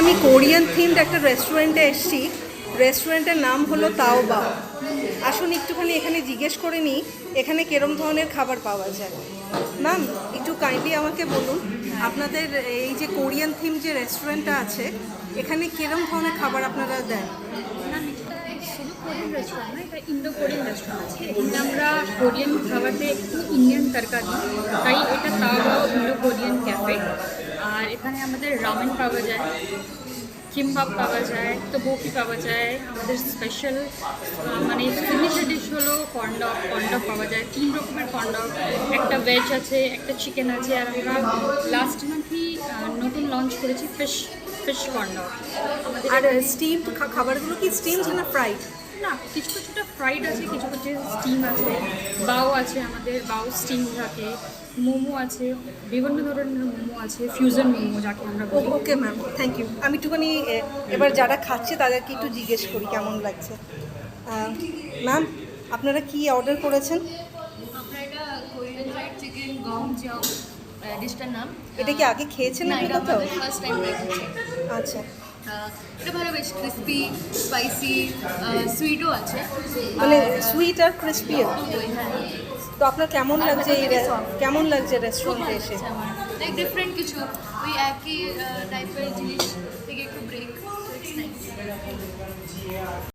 আমি Korean themed একটা রেস্টুরেন্টে এসেছি। রেস্টুরেন্টের নাম হলো তাও বাও। আসুন একটুখানি এখানে জিজ্ঞেস করে নিই এখানে কিরম ধরনের খাবার পাওয়া যায়। ম্যাম, একটু কাইন্ডলি আমাকে বলুন আপনাদের এই যে কোরিয়ান থিম যে রেস্টুরেন্টটা আছে এখানে কিরম ধরনের খাবার আপনারা দেন? ম্যাম, এটা শুধু কোরিয়ান রেস্টুরেন্ট না, এটা ইন্ডো কোরিয়ান রেস্টুরেন্ট আছে। এখানে আমরা কোরিয়ান খাবারতে একটু ইন্ডিয়ান তরকা দিই, তাই এটা তাও ইন্ডো কোরিয়ান ক্যাফে। আর এখানে আমাদের রামেন পাওয়া যায়, কিমবাব পাওয়া যায়, তবোকি পাওয়া যায়। আমাদের স্পেশাল মানে সিগনেচার ডিশ হলো কর্নডগ। কর্নডগ পাওয়া যায় 3 রকমের কর্নডগ, একটা ভেজ আছে, একটা চিকেন আছে। আর আমরা লাস্ট মান্থই নতুন লঞ্চ করেছি ফিশ কর্নডগ। আমাদের আর স্টিমড খাবারগুলো কি স্টিমড না ফ্রাইড? না, কিছু কিছুটা ফ্রাইড আছে, কিছু কিছু স্টিম আছে। বাও আছে, আমাদের বাও স্টিম থাকে। মোমো আছে, বিভিন্ন ধরনের মোমো আছে, ফিউজন মোমো যাকে আমরা বলি। Okay ma'am, thank you. আমি একটুখানি এবার যারা খাচ্ছে তাদেরকে একটু জিজ্ঞেস করি কেমন লাগছে। ম্যাম, আপনারা কি অর্ডার করেছেন? আমরা এটা কোরিয়ান ফ্রাইড চিকেন গং জিয়াও ডিশটার নাম। এটা কি আগে খেয়েছেন না, আপনি এটা কোথাও? আমাদের ফার্স্ট টাইম দেখেছি। আচ্ছা, এটা ভালো, বেশ ক্রিস্পি, স্পাইসি, সুইটও আছে। মানে সুইট আর ক্রিস্পিও। হ্যাঁ, তো আপনার কেমন আর লাগছে ভেতর থেকে soft। কেমন লাগছে খুব রেস্টুরেন্টে ভালো এসে? লাগছে আমার। লাইক ডিফারেন্ট কিছু, ওই একই টাইপের জিনিস থেকে একটু ব্রেক।